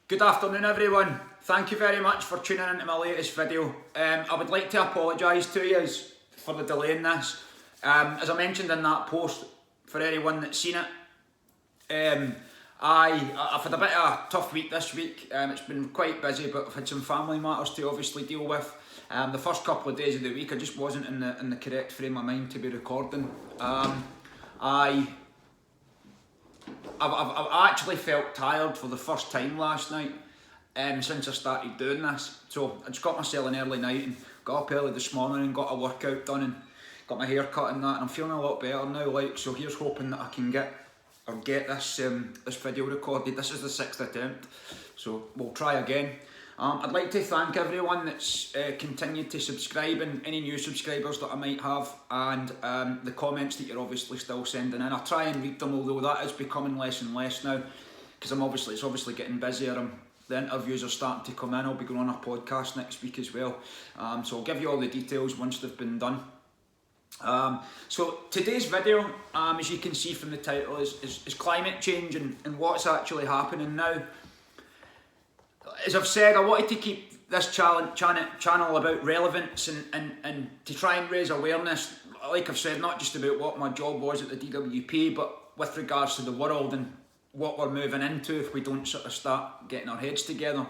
Good afternoon everyone, thank you very much for tuning into my latest video. I would like to apologise to you for the delay in this. As I mentioned in that post, for anyone that's seen it, I've had a bit of a tough week this week. It's been quite busy, but I've had some family matters to obviously deal with. The first couple of days of the week I just wasn't in the correct frame of mind to be recording. I've actually felt tired for the first time last night since I started doing this. So I just got myself an early night and got up early this morning and got a workout done and got my hair cut and that, and I'm feeling a lot better now. So here's hoping that I can get this this video recorded. This is the 6th attempt, so we'll try again. I'd like to thank everyone that's continued to subscribe and any new subscribers that I might have, and the comments that you're obviously still sending in. I try and read them, although that is becoming less and less now because it's obviously getting busier. The interviews are starting to come in. I'll be going on a podcast next week as well, so I'll give you all the details once they've been done. So today's video, as you can see from the title, is climate change and what's actually happening now. As I've said, I wanted to keep this channel about relevance and to try and raise awareness, like I've said, not just about what my job was at the DWP, but with regards to the world and what we're moving into if we don't sort of start getting our heads together.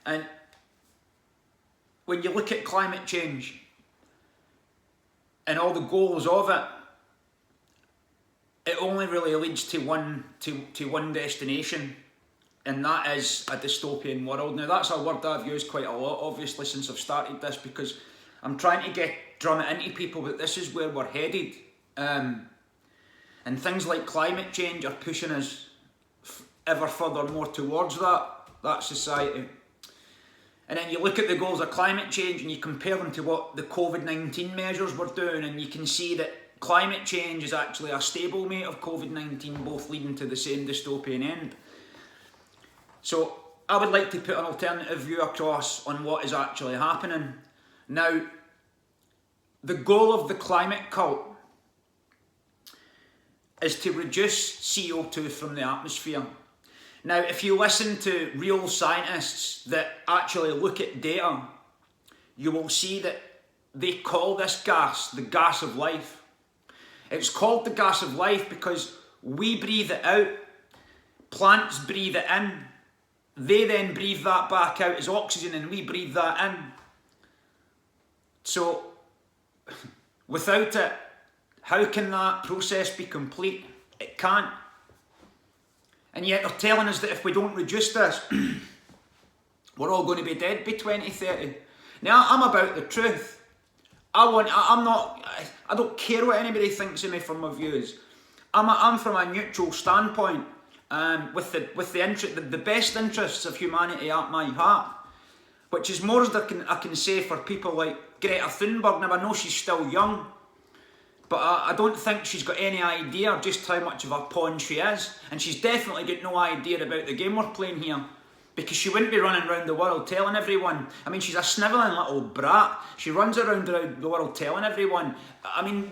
And when you look at climate change and all the goals of it, it only really leads to one destination, and that is a dystopian world. Now that's a word I've used quite a lot, obviously, since I've started this, because I'm trying to drum it into people that this is where we're headed. And things like climate change are pushing us ever further more towards that society. And then you look at the goals of climate change and you compare them to what the COVID-19 measures were doing, and you can see that climate change is actually a stablemate of COVID-19, both leading to the same dystopian end. So I would like to put an alternative view across on what is actually happening. Now, the goal of the climate cult is to reduce CO2 from the atmosphere. Now, if you listen to real scientists that actually look at data, you will see that they call this gas the gas of life. It's called the gas of life because we breathe it out, plants breathe it in, they then breathe that back out as oxygen and we breathe that in. So, without it, how can that process be complete? It can't. And yet they're telling us that if we don't reduce this, we're all going to be dead by 2030. Now, I'm about the truth. I don't care what anybody thinks of me for my views. I'm from a neutral standpoint, with the best interests of humanity at my heart, which is more than I can say for people like Greta Thunberg. Now, I know she's still young, but I don't think she's got any idea just how much of a pawn she is, and she's definitely got no idea about the game we're playing here, because she wouldn't be running around the world telling everyone. I mean, she's a snivelling little brat. She runs around the world telling everyone. I mean,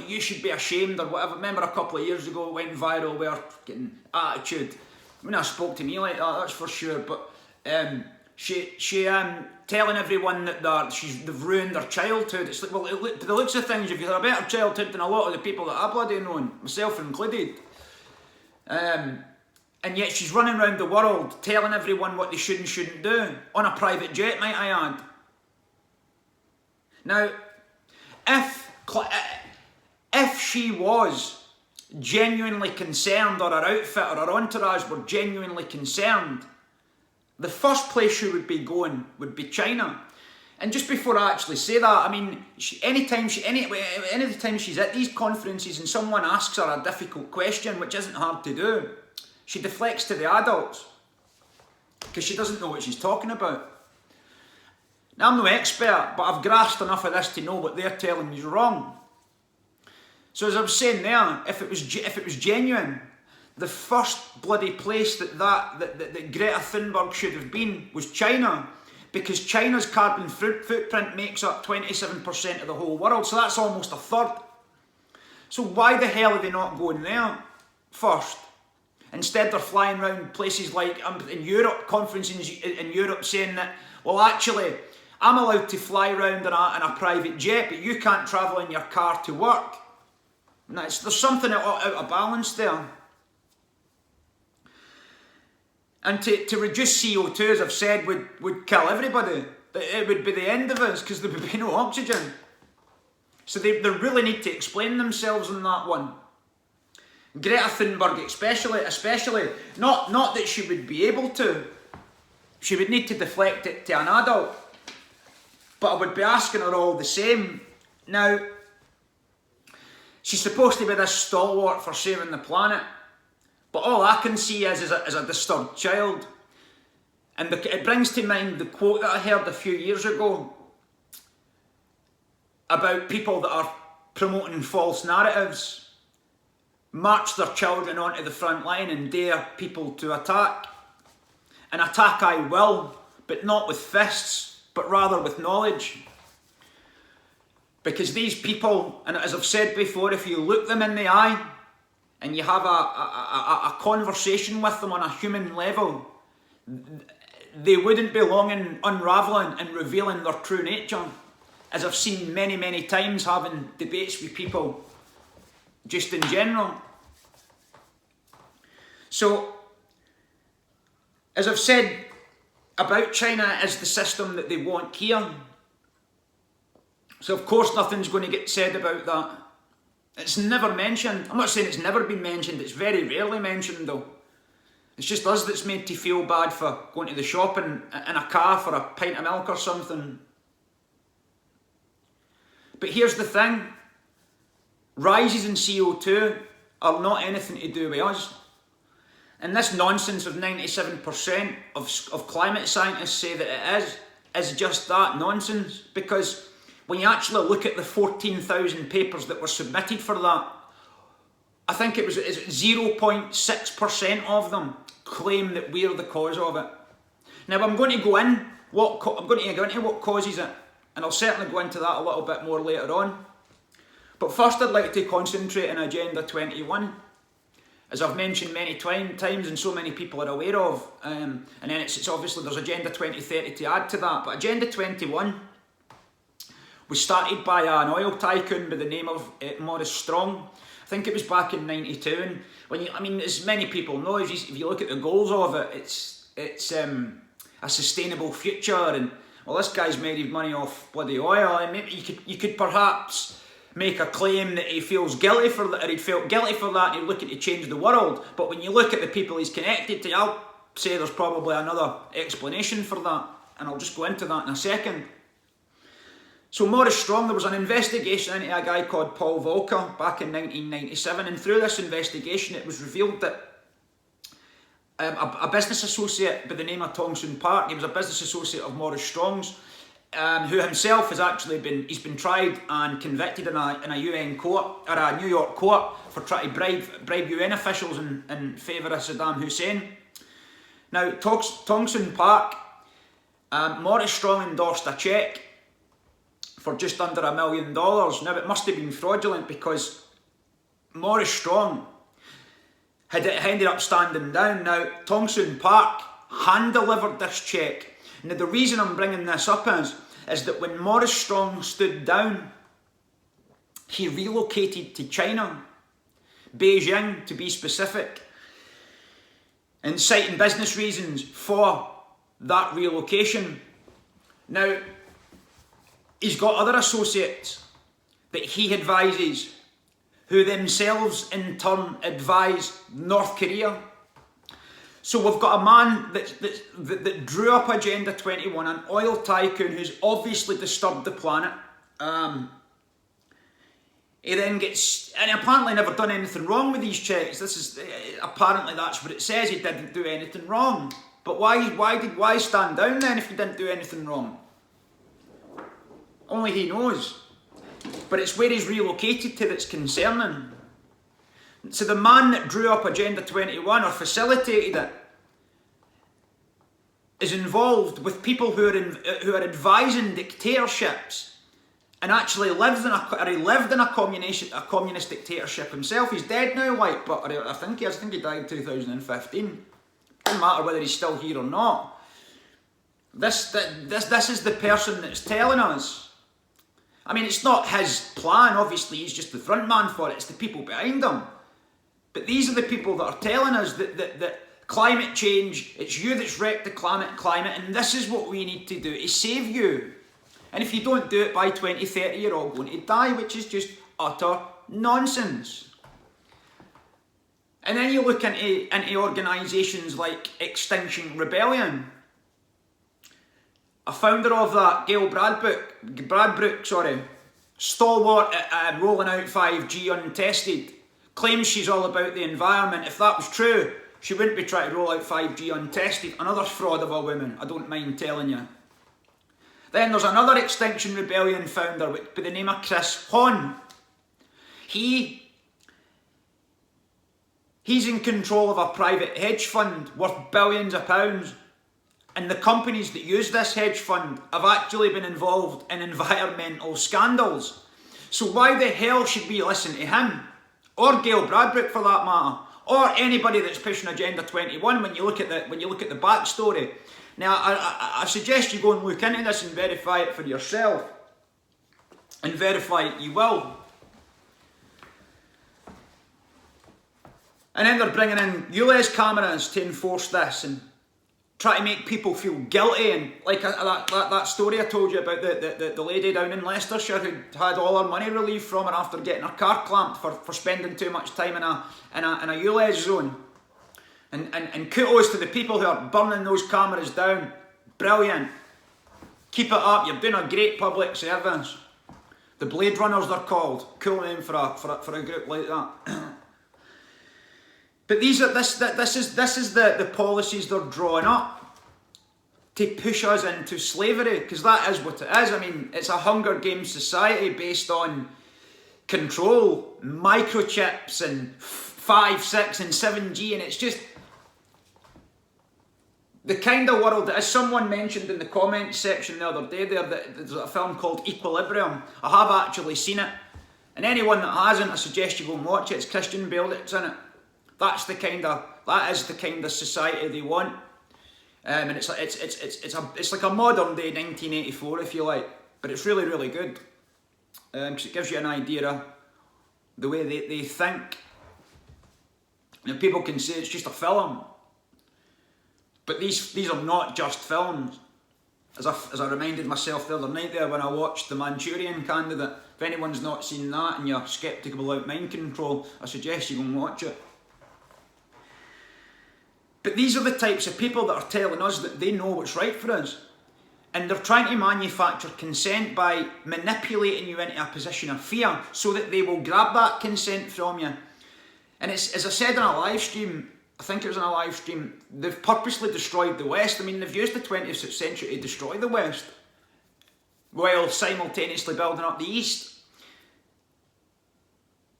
you should be ashamed or whatever. Remember a couple of years ago it went viral where getting attitude. I mean, I spoke to me like that, that's for sure, but she telling everyone that they've ruined their childhood. It's like, well, to the looks of things, you've got a better childhood than a lot of the people that I bloody know, myself included. And yet she's running around the world telling everyone what they should and shouldn't do, on a private jet, might I add. Now, if she was genuinely concerned, or her outfit or her entourage were genuinely concerned, the first place she would be going would be China. And just before I actually say that, I mean, anytime she's at these conferences and someone asks her a difficult question, which isn't hard to do, she deflects to the adults because she doesn't know what she's talking about. Now, I'm no expert, but I've grasped enough of this to know what they're telling me is wrong. So as I was saying there, if it was genuine, the first bloody place that Greta Thunberg should have been was China, because China's carbon footprint makes up 27% of the whole world, so that's almost a third. So why the hell are they not going there first? Instead they're flying around places like in Europe, conferences in Europe saying that, well actually, I'm allowed to fly around in a private jet, but you can't travel in your car to work. There's something out of balance there. And to reduce CO2, as I've said, would kill everybody. It would be the end of us, because there would be no oxygen. So they really need to explain themselves on that one. Greta Thunberg especially, not that she would be able to. She would need to deflect it to an adult. But I would be asking her all the same. Now, she's supposed to be this stalwart for saving the planet. But all I can see is a disturbed child. And it brings to mind the quote that I heard a few years ago about people that are promoting false narratives, march their children onto the front line and dare people to attack. And attack I will, but not with fists, but rather with knowledge. Because these people, and as I've said before, if you look them in the eye and you have a conversation with them on a human level, they wouldn't be long in unravelling and revealing their true nature, as I've seen many, many times having debates with people just in general. So, as I've said about China, is the system that they want here. So of course nothing's going to get said about that. It's never mentioned. I'm not saying it's never been mentioned, it's very rarely mentioned though. It's just us that's made to feel bad for going to the shop in a car for a pint of milk or something. But here's the thing. Rises in CO2 are not anything to do with us. And this nonsense of 97% of climate scientists say that it is just that nonsense. Because when you actually look at the 14,000 papers that were submitted for that, I think it was 0.6% of them claim that we're the cause of it. Now I'm going to go into what causes it, and I'll certainly go into that a little bit more later on. But first I'd like to concentrate on Agenda 21, as I've mentioned many times and so many people are aware of. And then it's obviously there's Agenda 2030 to add to that. But Agenda 21 was started by an oil tycoon by the name of Maurice Strong. I think it was back in '92. And as many people know, if you look at the goals of it, it's a sustainable future. And well, this guy's made his money off bloody oil. And maybe you could perhaps make a claim that he feels guilty for that, or he'd felt guilty for that, and he'd looking to change the world. But when you look at the people he's connected to, I'll say there's probably another explanation for that, and I'll just go into that in a second. So Maurice Strong, there was an investigation into a guy called Paul Volcker back in 1997, and through this investigation it was revealed that a business associate by the name of Tong-Soon Park, he was a business associate of Maurice Strong's, who himself has actually been tried and convicted in a UN court, or a New York court, for trying to bribe UN officials in favour of Saddam Hussein. Now, Tong-Soon Park, Maurice Strong endorsed a cheque for just under $1 million. Now, it must have been fraudulent because Maurice Strong had ended up standing down. Now, Tong-Soon Park hand-delivered this cheque. Now, the reason I'm bringing this up is that when Maurice Strong stood down, he relocated to China, Beijing to be specific, and citing business reasons for that relocation. Now, he's got other associates that he advises, who themselves in turn advise North Korea. So we've got a man that drew up Agenda 21, an oil tycoon who's obviously disturbed the planet. He then gets, and apparently never done anything wrong with these checks. Apparently that's what it says, he didn't do anything wrong. But why stand down then if he didn't do anything wrong? Only he knows. But it's where he's relocated to that's concerning. So the man that drew up Agenda 21 or facilitated it is involved with people who are advising dictatorships and actually lived in a communist dictatorship himself. He's dead now, like, but I think he died in 2015. Doesn't matter whether he's still here or not. This is the person that's telling us. I mean, it's not his plan, obviously, he's just the front man for it, it's the people behind him. But these are the people that are telling us that climate change, it's you that's wrecked the climate, and this is what we need to do to save you. And if you don't do it by 2030, you're all going to die, which is just utter nonsense. And then you look into organisations like Extinction Rebellion. A founder of that, Gail Bradbrook, stalwart at rolling out 5G untested, claims she's all about the environment. If that was true, she wouldn't be trying to roll out 5G untested. Another fraud of a woman, I don't mind telling you. Then there's another Extinction Rebellion founder by the name of Chris Hahn. He's in control of a private hedge fund worth billions of pounds. And the companies that use this hedge fund have actually been involved in environmental scandals. So why the hell should we listen to him? Or Gail Bradbrook for that matter? Or anybody that's pushing Agenda 21 when you look at the backstory. Now, I suggest you go and look into this and verify it for yourself. And verify it you will. And then they're bringing in ULEZ cameras to enforce this and try to make people feel guilty. And like that story I told you about the lady down in Leicestershire who had all her money relieved from her after getting her car clamped for spending too much time in a ULEZ zone. And kudos to the people who are burning those cameras down. Brilliant. Keep it up. You're doing a great public service. The Blade Runners, they're called. Cool name for a group like that. But this is the policies they're drawing up to push us into slavery, because that is what it is. I mean, it's a Hunger Games society based on control, microchips, and 5, 6, and 7G, and it's just the kind of world that, as someone mentioned in the comments section the other day there, that there's a film called Equilibrium. I have actually seen it, and anyone that hasn't, I suggest you go and watch it. It's Christian Bale that's in it. That is the kind of society they want, and it's like a modern day 1984, if you like, but it's really, really good, because it gives you an idea of the way they think. Now, people can say it's just a film, but these are not just films. As I reminded myself the other night there when I watched The Manchurian Candidate. If anyone's not seen that and you're sceptical about mind control, I suggest you go and watch it. But these are the types of people that are telling us that they know what's right for us. And they're trying to manufacture consent by manipulating you into a position of fear so that they will grab that consent from you. And it's, as I said in a live stream, I think it was in a live stream, they've purposely destroyed the West. I mean, they've used the 20th century to destroy the West while simultaneously building up the East.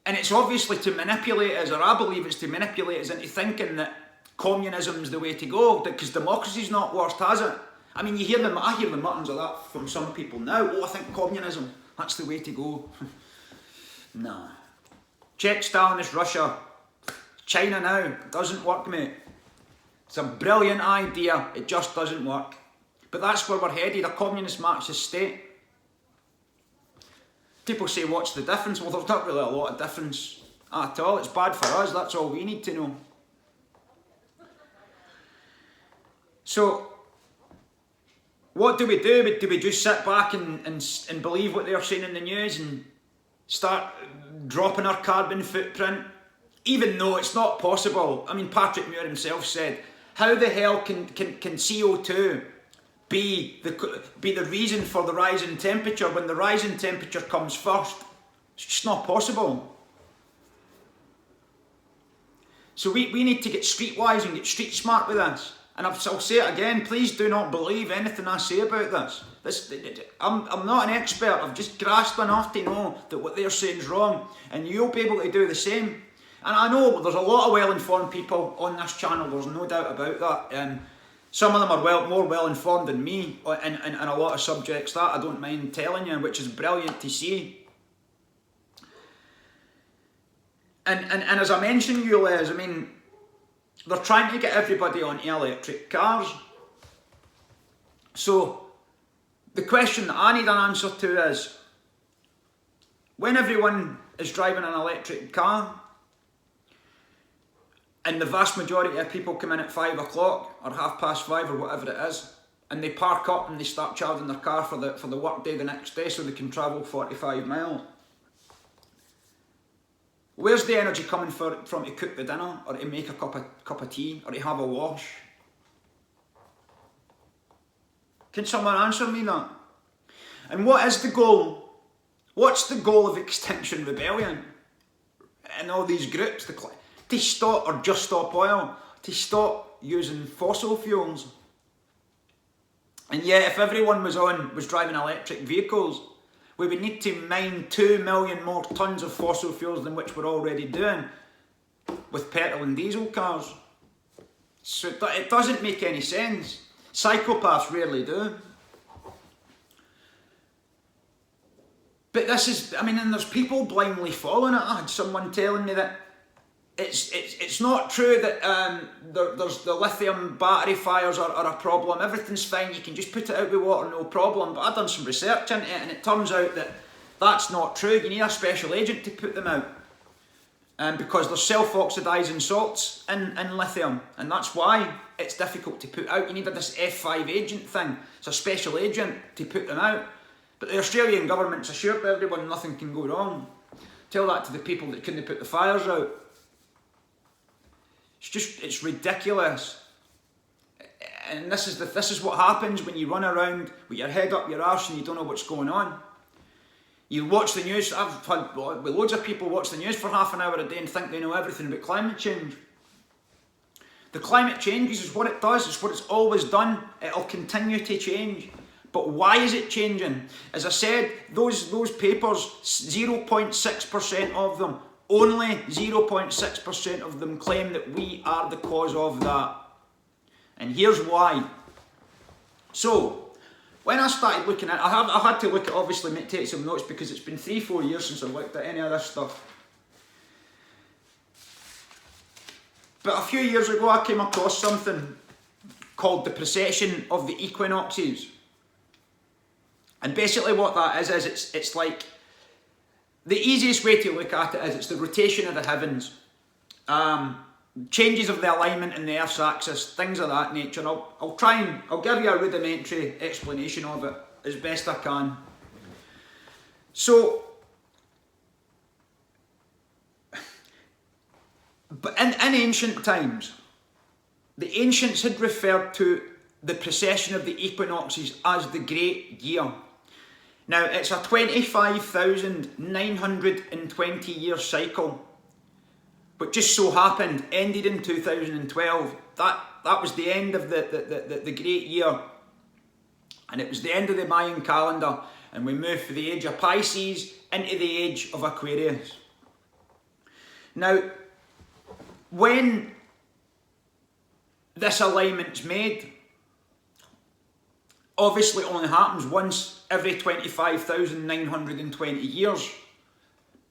And it's obviously to manipulate us, or I believe it's to manipulate us into thinking that communism's the way to go, because democracy's not worst, has it? I mean, I hear the muttons of that from some people now. Oh, I think communism, that's the way to go. Nah. Check Stalinist Russia. China now. It doesn't work, mate. It's a brilliant idea. It just doesn't work. But that's where we're headed, a communist Marxist state. People say, what's the difference? Well, there's not really a lot of difference at all. It's bad for us. That's all we need to know. So, what do we do? Do we just sit back and believe what they're saying in the news and start dropping our carbon footprint? Even though it's not possible. I mean, Patrick Muir himself said, how the hell can CO2 be the reason for the rise in temperature when the rise in temperature comes first? It's just not possible. So we need to get streetwise and get street smart with this. And I'll say it again, please do not believe anything I say about this. I'm not an expert, I've just grasped enough to know that what they're saying is wrong, and you'll be able to do the same. And I know there's a lot of well-informed people on this channel, there's no doubt about that. Some of them are more well informed than me in a lot of subjects that I don't mind telling you, which is brilliant to see. And as I mentioned, you Les, I mean, they're trying to get everybody on electric cars. So the question that I need an answer to is, when everyone is driving an electric car, and the vast majority of people come in at 5 o'clock or 5:30 or whatever it is, and they park up and they start charging their car for the work day the next day so they can travel 45 miles. Where's the energy coming from to cook the dinner, or to make a cup of tea, or to have a wash? Can someone answer me that? And what is the goal? What's the goal of Extinction Rebellion and all these groups? To stop, or Just Stop Oil, to stop using fossil fuels. And yet, if everyone was driving electric vehicles, we would need to mine 2 million more tonnes of fossil fuels than which we're already doing with petrol and diesel cars. So it doesn't make any sense. Psychopaths rarely do. But this is, I mean, and there's people blindly following it. I had someone telling me that it's not true that there's the lithium battery fires are a problem. Everything's fine, you can just put it out with water, no problem. But I've done some research into it, and it turns out that that's not true. You need a special agent to put them out. Because there's self-oxidising salts in lithium, and that's why it's difficult to put out. You need this F5 agent thing. It's a special agent to put them out. But the Australian government's assured everyone nothing can go wrong. Tell that to the people that couldn't put the fires out. It's ridiculous. And this is what happens when you run around with your head up your arse and you don't know what's going on. You watch the news. I've had loads of people watch the news for half an hour a day and think they know everything about climate change. The climate changes is what it does. It's what it's always done. It'll continue to change. But why is it changing? As I said, those papers, 0.6% of them, only 0.6% of them claim that we are the cause of that. And here's why. So, when I started looking at it, I had to look at, obviously, take some notes because it's been 3-4 years since I've looked at any of this stuff. But a few years ago I came across something called the procession of the equinoxes. And basically what that is it's like, the easiest way to look at it is it's the rotation of the heavens. Changes of the alignment in the Earth's axis, things of that nature. I'll give you a rudimentary explanation of it as best I can. So, but in ancient times, the ancients had referred to the precession of the equinoxes as the Great Year. Now, it's a 25,920 year cycle, but just so happened ended in 2012. That was the end of the Great Year, and it was the end of the Mayan calendar, and we moved from the age of Pisces into the age of Aquarius. Now, when this alignment's made, obviously it only happens once every 25,920 years,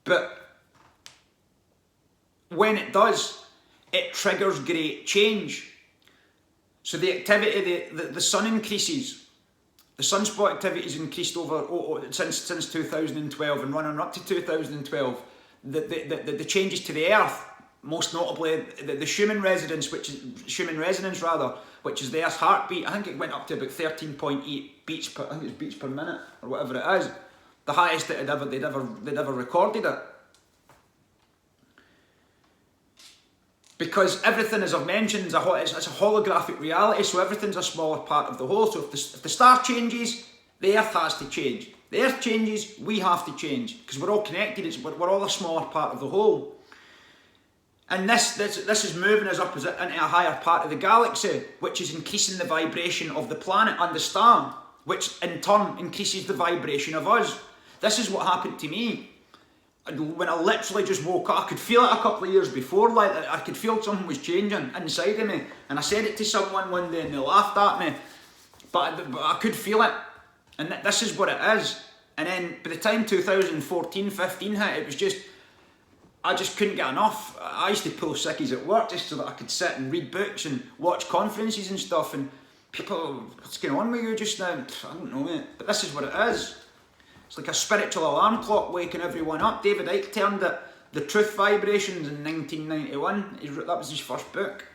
but when it does, it triggers great change. So the activity, the sun increases. The sunspot activity has increased since 2012 and running up to 2012. The changes to the Earth, most notably the Schumann resonance, which is the Earth's heartbeat. I think it went up to about 13.8 beats per minute or whatever it is, the highest that they'd ever recorded it. Because everything, as I've mentioned, it's a holographic reality, so everything's a smaller part of the whole. So if the star changes, the Earth has to change. The Earth changes, we have to change, because we're all connected. We're all a smaller part of the whole. And this is moving us up into a higher part of the galaxy, which is increasing the vibration of the planet and the star, which in turn increases the vibration of us. This is what happened to me. when I literally just woke up, I could feel it a couple of years before, like I could feel something was changing inside of me. And I said it to someone one day and they laughed at me, but I could feel it. And this is what it is. And then by the time 2014, 15 hit, it was just, I just couldn't get enough. I used to pull sickies at work just so that I could sit and read books and watch conferences and stuff. And people, what's going on with you just now? I don't know, mate. But this is what it is. It's like a spiritual alarm clock waking everyone up. David Icke termed it The Truth Vibrations in 1991. That was his first book,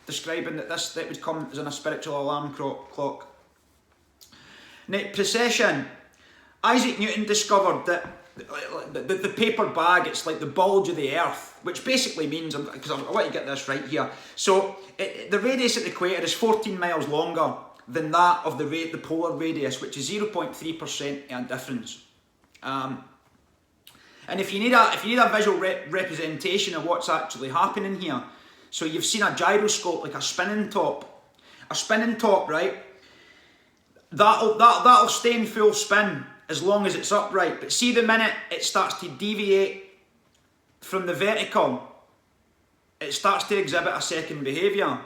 describing that that would come as in a spiritual alarm clock. Now, procession. Isaac Newton discovered that the paper bag, it's like the bulge of the earth, which basically means, because I want to get this right here, so the radius at the equator is 14 miles longer than that of the polar radius, which is 0.3% difference. And if you need a visual representation of what's actually happening here, so you've seen a gyroscope, like a spinning top. A spinning top, right? That'll stay in full spin as long as it's upright. But see, the minute it starts to deviate from the vertical, it starts to exhibit a second behaviour.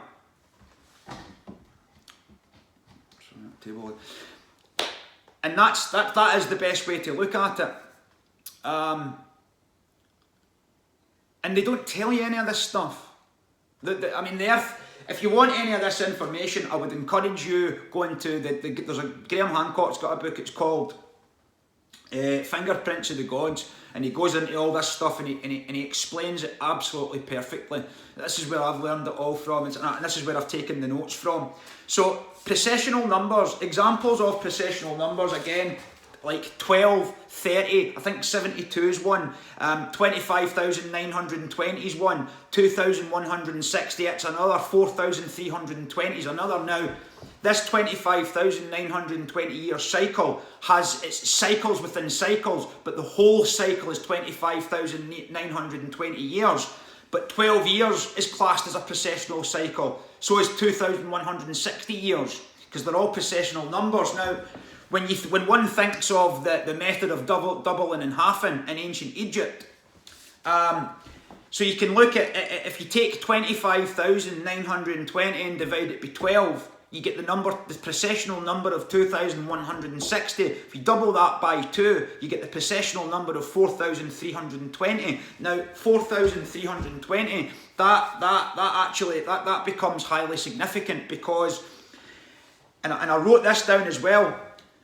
And that is the best way to look at it. And they don't tell you any of this stuff. I mean, the Earth, if you want any of this information, I would encourage you going to there's a Graham Hancock's got a book, it's called Fingerprints of the Gods, and he goes into all this stuff and he explains it absolutely perfectly. This is where I've learned it all from, and this is where I've taken the notes from. So, processional numbers, examples of processional numbers, again, like 12, 30, I think 72 is one, 25,920 is one, 2,160, it's another, 4,320 is another. Now, this 25,920 year cycle has its cycles within cycles, but the whole cycle is 25,920 years. But 12 years is classed as a processional cycle. So is 2,160 years, because they're all processional numbers. Now, when one thinks of the method of doubling and halving in ancient Egypt, so you can look at, if you take 25,920 and divide it by 12, you get the processional number of 2,160. If you double that by 2, you get the processional number of 4,320. Now, 4,320, that becomes highly significant because, and I wrote this down as well.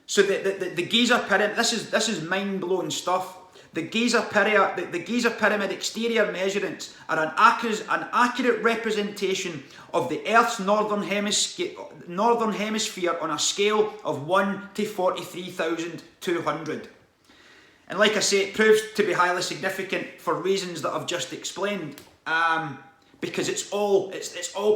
So the Giza pyramid, this is mind-blowing stuff. The Giza pyramid exterior measurements are an accurate representation of the Earth's northern hemisphere on a scale of 1 to 43,200. And like I say, it proves to be highly significant for reasons that I've just explained, because it's all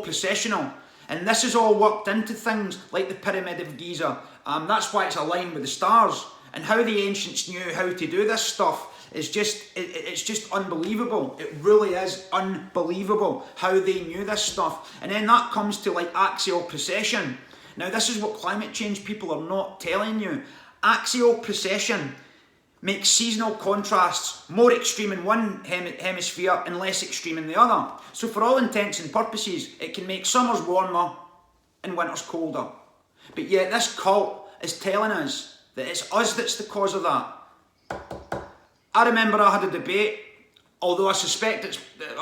processional. And this is all worked into things like the Pyramid of Giza. That's why it's aligned with the stars. And how the ancients knew how to do this stuff is it's just unbelievable. It really is unbelievable how they knew this stuff. And then that comes to like axial precession. Now this is what climate change people are not telling you. Axial precession makes seasonal contrasts more extreme in one hemisphere and less extreme in the other. So for all intents and purposes, it can make summers warmer and winters colder. But yet this cult is telling us that it's us that's the cause of that. I remember I had a debate, although I suspect it's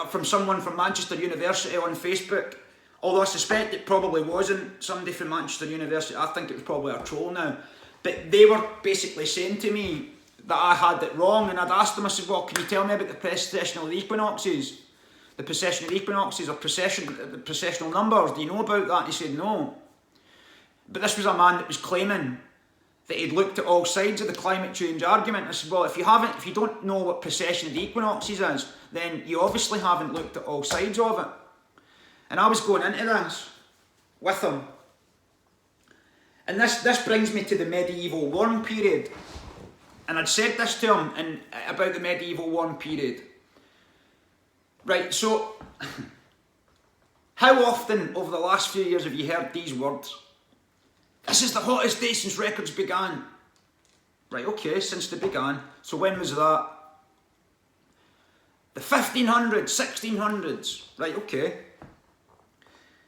from someone from Manchester University on Facebook, although I suspect it probably wasn't somebody from Manchester University, I think it was probably a troll now. But they were basically saying to me that I had it wrong, and I'd asked them, I said, well, can you tell me about the procession of the equinoxes? The procession of the equinoxes, or the processional numbers, do you know about that? And he said, no. But this was a man that was claiming that he'd looked at all sides of the climate change argument. I said, well, if you don't know what procession of the equinoxes is, then you obviously haven't looked at all sides of it. And I was going into this with him. And this brings me to the medieval warm period. And I'd said this to him about the medieval warm period. Right, so, how often over the last few years have you heard these words? This is the hottest day since records began. Right, okay, since they began. So when was that? The 1500s, 1600s. Right, okay.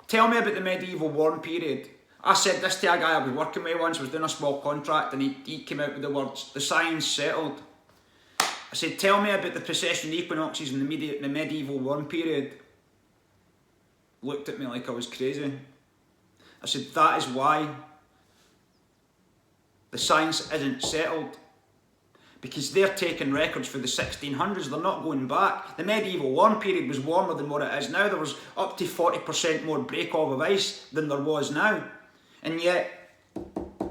Tell me about the medieval warm period. I said this to a guy I was working with once, was doing a small contract, and he came out with the words, the science settled. I said, tell me about the procession of the equinoxes in the medieval warm period. Looked at me like I was crazy. I said, that is why the science isn't settled. Because they're taking records for the 1600s, they're not going back. The medieval warm period was warmer than what it is now. There was up to 40% more break-off of ice than there was now. And yet,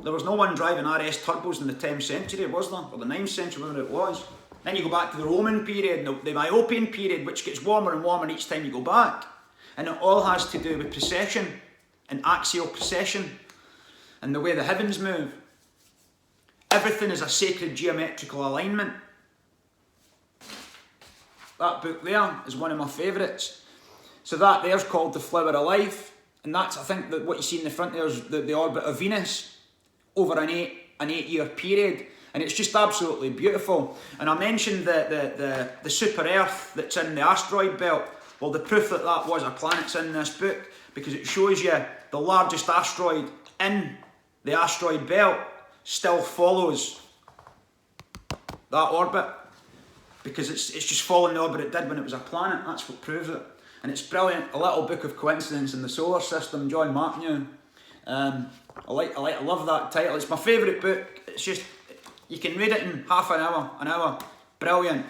there was no one driving RS turbos in the 10th century, was there? Or the 9th century, whatever it was. Then you go back to the Roman period, the Iopian period, which gets warmer and warmer each time you go back. And it all has to do with precession and axial precession and the way the heavens move. Everything is a sacred geometrical alignment. That book there is one of my favourites. So that there's called The Flower of Life. And that's, I think, that what you see in the front there is the orbit of Venus over an 8-year period. And it's just absolutely beautiful. And I mentioned the super Earth that's in the asteroid belt. Well, the proof that that was a planet's in this book, because it shows you the largest asteroid in the asteroid belt still follows that orbit, because it's just following the orbit it did when it was a planet. That's what proves it. And it's brilliant. A little book of coincidence in the solar system, John Martineau. I love that title. It's my favourite book. It's just, you can read it in half an hour. Brilliant.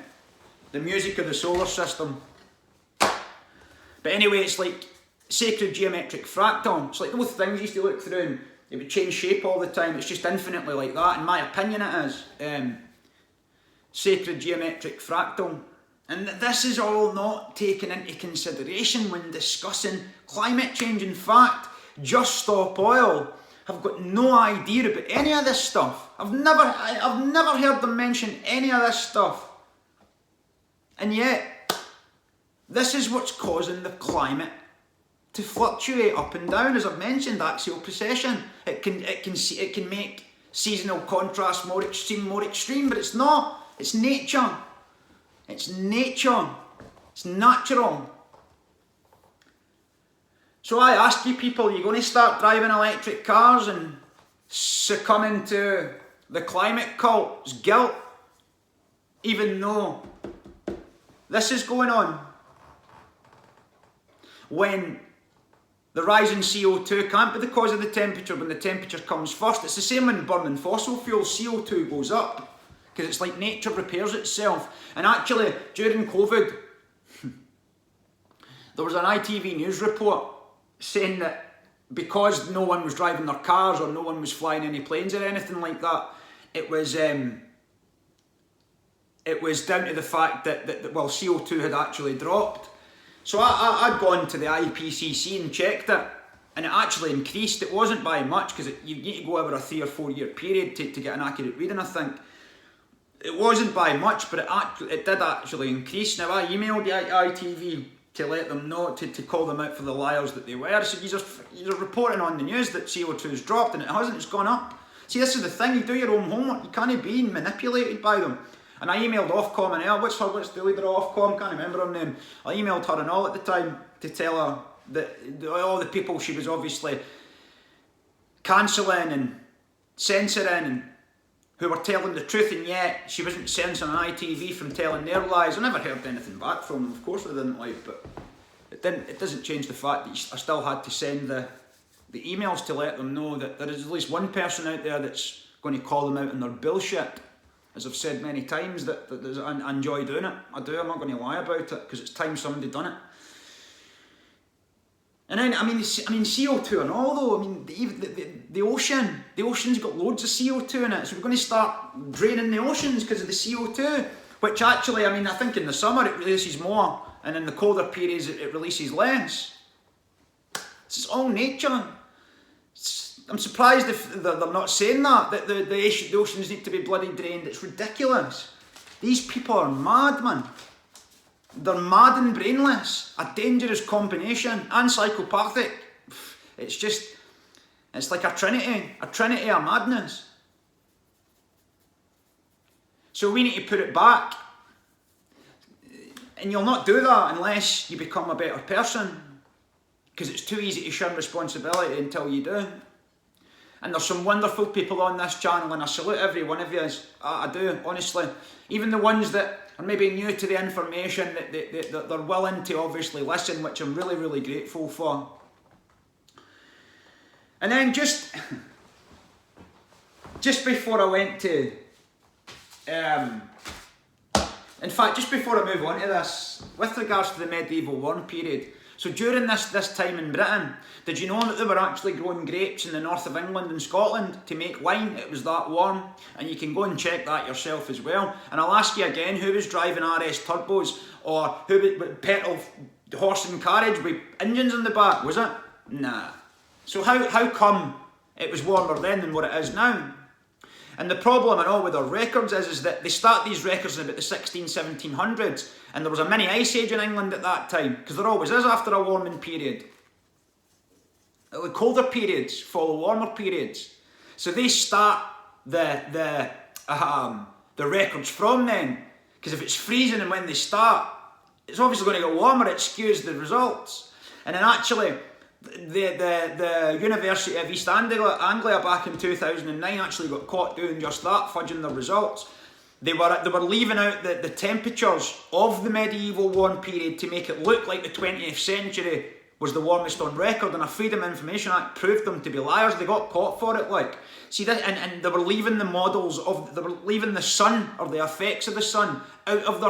The music of the solar system. But anyway, it's like sacred geometric fractal. It's like those things you used to look through and it would change shape all the time. It's just infinitely like that. In my opinion, it is. Sacred geometric fractal. And this is all not taken into consideration when discussing climate change. In fact, Just Stop Oil have got no idea about any of this stuff. I've never heard them mention any of this stuff. And yet, this is what's causing the climate to fluctuate up and down. As I've mentioned, axial precession. It can make seasonal contrast more extreme, but it's not. It's nature. It's nature. It's natural. So I ask you people, are you going to start driving electric cars and succumbing to the climate cult's guilt, even though this is going on? When the rise in CO2 can't be the cause of the temperature when the temperature comes first. It's the same when burning fossil fuels, CO2 goes up, because it's like nature repairs itself. And actually, during COVID, there was an ITV news report saying that because no one was driving their cars or no one was flying any planes or anything like that, it was down to the fact that CO2 had actually dropped. So I'd gone to the IPCC and checked it, and it actually increased. It wasn't by much, because you need to go over a 3 or 4 year period to get an accurate reading, I think. It wasn't by much, but it did actually increase. Now, I emailed the ITV to let them know, to call them out for the liars that they were. I said, you're reporting on the news that CO2 has dropped, and it hasn't, it's gone up. See, this is the thing, you do your own homework, you can't be manipulated by them. And I emailed Ofcom and what's the leader of Ofcom, can't remember her name. I emailed her and all at the time to tell her that all the people she was obviously cancelling and censoring and who were telling the truth, and yet she wasn't censoring ITV from telling their lies. I never heard anything back from them, of course I didn't, but it doesn't change the fact that I still had to send the emails to let them know that there is at least one person out there that's going to call them out on their bullshit. As I've said many times, that I enjoy doing it. I do, I'm not going to lie about it, because it's time somebody done it. And then, I mean CO2 and all though, the ocean's got loads of CO2 in it, so we're going to start draining the oceans because of the CO2, which actually, I think in the summer it releases more, and in the colder periods it releases less. It's all nature. I'm surprised if they're not saying that the oceans need to be bloody drained. It's ridiculous. These people are mad, man. They're mad and brainless. A dangerous combination. And psychopathic. It's like a trinity of madness. So we need to put it back And you'll not do that unless you become a better person, because it's too easy to shun responsibility until you do. And there's some wonderful people on this channel, and I salute every one of you. I do, honestly. Even the ones that are maybe new to the information, that they're willing to obviously listen, which I'm really, really grateful for. And then just before I went to, in fact, just before I move on to this, with regards to the medieval warm period, so during this time in Britain, did you know that they were actually growing grapes in the north of England and Scotland to make wine? It was that warm, and you can go and check that yourself as well. And I'll ask you again, who was driving RS turbos, or who with petrol horse and carriage with engines in the back? Was it? Nah. So how come it was warmer then than what it is now? And the problem I know with our records is that they start these records in about the 1700s, and there was a mini ice age in England at that time, because there always is after a warming period. The colder periods follow warmer periods, so they start the records from then. Because if it's freezing and when they start, it's obviously going to get warmer. It skews the results. And then actually, the University of East Anglia back in 2009 actually got caught doing just that, fudging their results. They were leaving out the temperatures of the medieval warm period to make it look like the 20th century was the warmest on record, and a Freedom of Information Act proved them to be liars. They got caught for it, like. See that, and they were leaving the models of, they were leaving the sun, or the effects of the sun, out of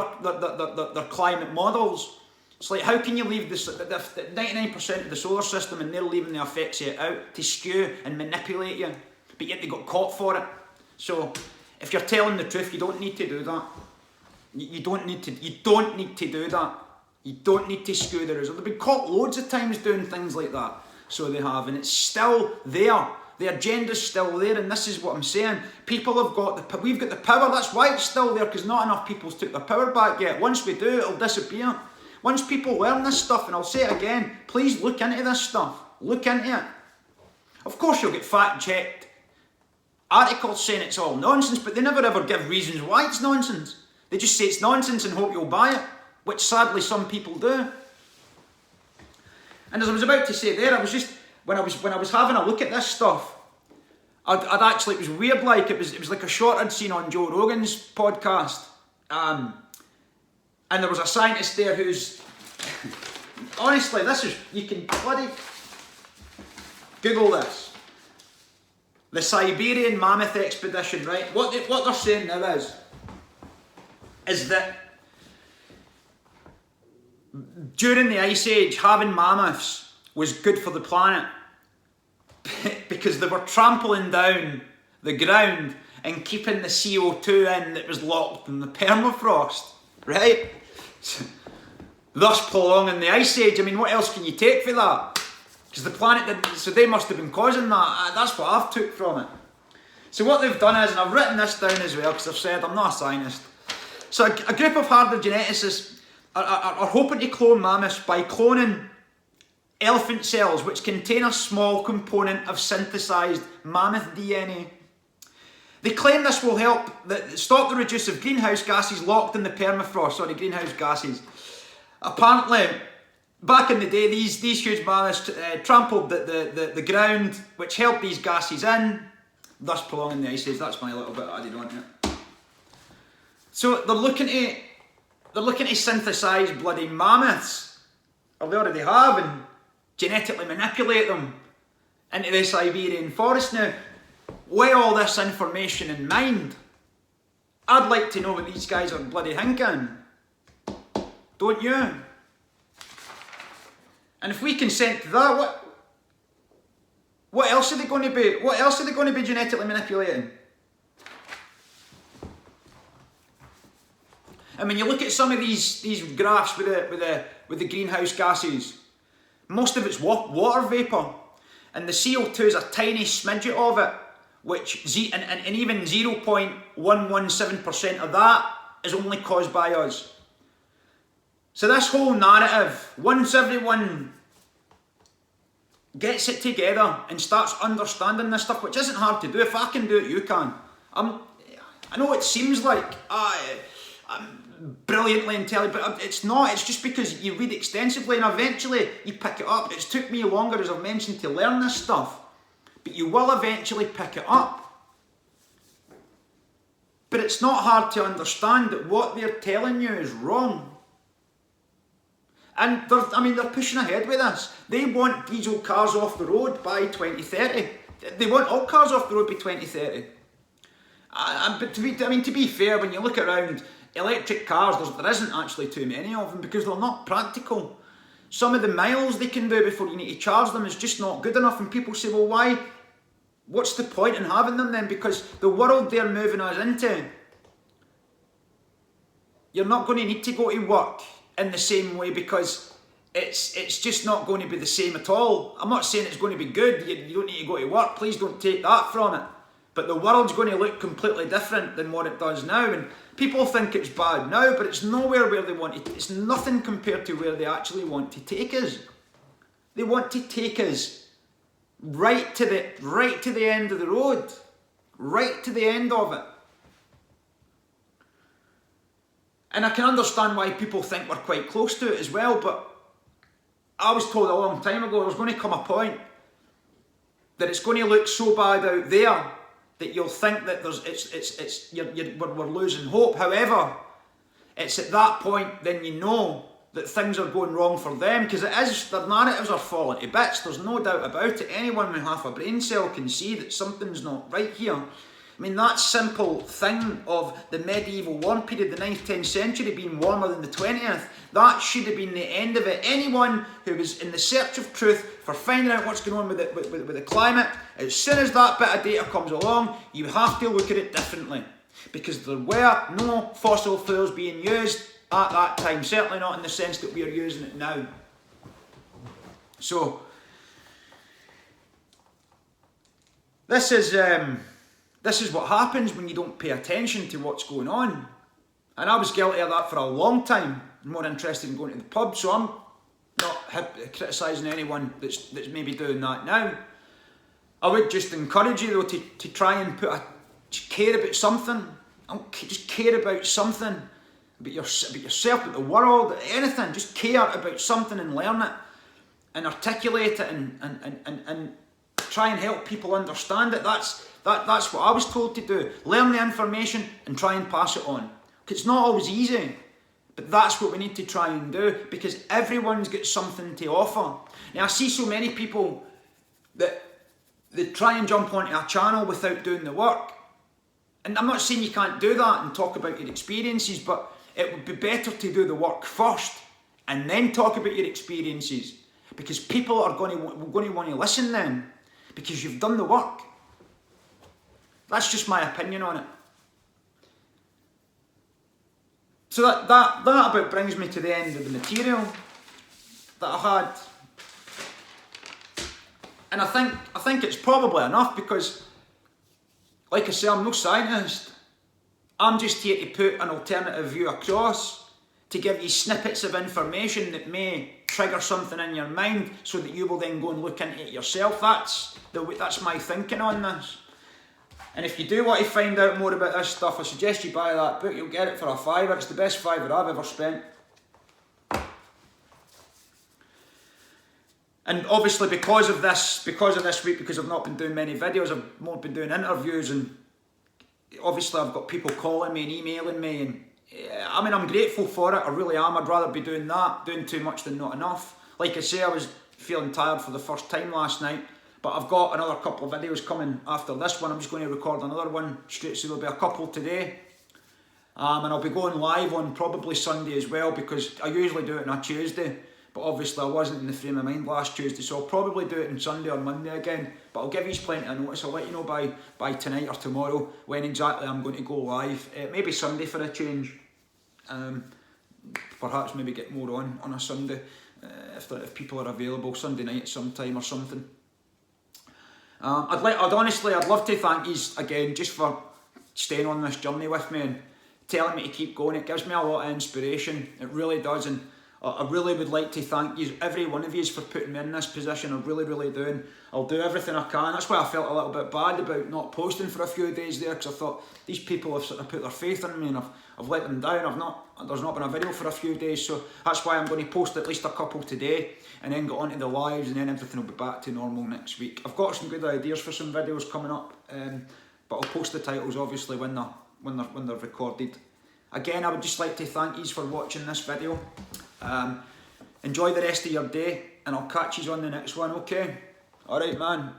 their climate models. It's like, how can you leave the 99% of the solar system, and they're leaving the effects of it out to skew and manipulate you, but yet they got caught for it. So, if you're telling the truth, you don't need to do that. You don't need to do that. You don't need to skew the results. They've been caught loads of times doing things like that. So they have, and it's still there. The agenda's still there, and this is what I'm saying. People have got we've got the power. That's why it's still there, because not enough people's took their power back yet. Once we do, it'll disappear. Once people learn this stuff, and I'll say it again, please look into this stuff. Look into it. Of course you'll get fact-checked articles saying it's all nonsense, but they never ever give reasons why it's nonsense. They just say it's nonsense and hope you'll buy it, which sadly some people do. And as I was about to say there, I was just, when I was having a look at this stuff, I'd actually, it was weird, like, it was like a short I'd seen on Joe Rogan's podcast. And there was a scientist there who's, honestly, this is, you can bloody Google this. The Siberian Mammoth Expedition, right? What they're saying now is that during the Ice Age, having mammoths was good for the planet because they were trampling down the ground and keeping the CO2 in that was locked in the permafrost, right? Thus prolonging the Ice Age. I mean, what else can you take for that? Because the planet didn't, so they must have been causing that. That's what I've took from it. So what they've done is, and I've written this down as well, because I've said I'm not a scientist. So a group of harder geneticists are hoping to clone mammoths by cloning elephant cells which contain a small component of synthesised mammoth DNA. They claim this will help stop the release of greenhouse gases locked in the permafrost, greenhouse gases. Apparently, back in the day, these huge mammoths trampled the ground, which helped these gases in, thus prolonging the Ice Age. That's my little bit added on it. So they're looking to synthesise bloody mammoths, or they already have, and genetically manipulate them into the Siberian forest. Now, with all this information in mind, I'd like to know what these guys are bloody thinking. Don't you? And if we consent to that, what else are they going to be? What else are they going to be genetically manipulating? And when you look at some of these graphs with the greenhouse gases, most of it's water vapour, and the CO2 is a tiny smidget of it, and even 0.117% of that is only caused by us. So this whole narrative, once everyone gets it together and starts understanding this stuff, which isn't hard to do, if I can do it, you can. I know it seems like brilliantly intelligent, but it's not. It's just because you read extensively and eventually you pick it up. It's took me longer, as I've mentioned, to learn this stuff, but you will eventually pick it up. But it's not hard to understand that what they're telling you is wrong. And they're pushing ahead with this. They want diesel cars off the road by 2030. They want all cars off the road by 2030. But to be fair, when you look around, electric cars, there isn't actually too many of them because they're not practical. Some of the miles they can do before you need to charge them is just not good enough. And people say, well, why? What's the point in having them then? Because the world they're moving us into, you're not going to need to go to work in the same way because it's just not going to be the same at all. I'm not saying it's going to be good. You don't need to go to work. Please don't take that from it. But the world's going to look completely different than what it does now. And people think it's bad now, but it's nowhere where they want it. It's nothing compared to where they actually want to take us. They want to take us right to the end of the road. Right to the end of it. And I can understand why people think we're quite close to it as well, but I was told a long time ago there's going to come a point that it's going to look so bad out there that you'll think that we're losing hope. However, it's at that point then you know that things are going wrong for them, because their narratives are falling to bits. There's no doubt about it. Anyone with half a brain cell can see that something's not right here. I mean, that simple thing of the medieval warm period, the 9th, 10th century being warmer than the 20th, that should have been the end of it. Anyone who was in the search of truth for finding out what's going on with the climate, as soon as that bit of data comes along, you have to look at it differently. Because there were no fossil fuels being used at that time, certainly not in the sense that we are using it now. So, this is what happens when you don't pay attention to what's going on. And I was guilty of that for a long time. I'm more interested in going to the pub, so I'm not criticising anyone that's maybe doing that now. I would just encourage you though to try and care about something. Just care about something. About yourself, about the world, anything. Just care about something and learn it. And articulate it and try and help people understand it. That's what I was told to do. Learn the information and try and pass it on. It's not always easy, but that's what we need to try and do, because everyone's got something to offer. Now I see so many people that they try and jump onto a channel without doing the work. And I'm not saying you can't do that and talk about your experiences, but it would be better to do the work first and then talk about your experiences, because people are going to want to listen then, because you've done the work. That's just my opinion on it. So that about brings me to the end of the material that I had. And I think it's probably enough, because, like I say, I'm no scientist. I'm just here to put an alternative view across, to give you snippets of information that may trigger something in your mind, so that you will then go and look into it yourself. That's my thinking on this. And if you do want to find out more about this stuff, I suggest you buy that book. You'll get it for a £5. It's the best £5 I've ever spent. And obviously because of this week, because I've not been doing many videos, I've more been doing interviews, and obviously I've got people calling me and emailing me, and I mean, I'm grateful for it, I really am. I'd rather be doing that, doing too much than not enough. Like I say, I was feeling tired for the first time last night, but I've got another couple of videos coming after this one. I'm just going to record another one straight, so there'll be a couple today. And I'll be going live on probably Sunday as well, because I usually do it on a Tuesday, but obviously I wasn't in the frame of mind last Tuesday, so I'll probably do it on Sunday or Monday again. But I'll give you plenty of notice. I'll let you know by tonight or tomorrow when exactly I'm going to go live. Maybe Sunday for a change. Perhaps maybe get more on a Sunday if people are available, Sunday night sometime or something. I'd love to thank you again just for staying on this journey with me and telling me to keep going. It gives me a lot of inspiration, it really does, and I really would like to thank you, every one of you, for putting me in this position. I really do. I'll do everything I can. That's why I felt a little bit bad about not posting for a few days there, because I thought these people have sort of put their faith in me and I've let them down. There's not been a video for a few days, so that's why I'm going to post at least a couple today and then get on to the lives, and then everything will be back to normal next week. I've got some good ideas for some videos coming up, but I'll post the titles obviously when they're recorded. Again, I would just like to thank you for watching this video. Enjoy the rest of your day, and I'll catch you on the next one, okay? Alright, man.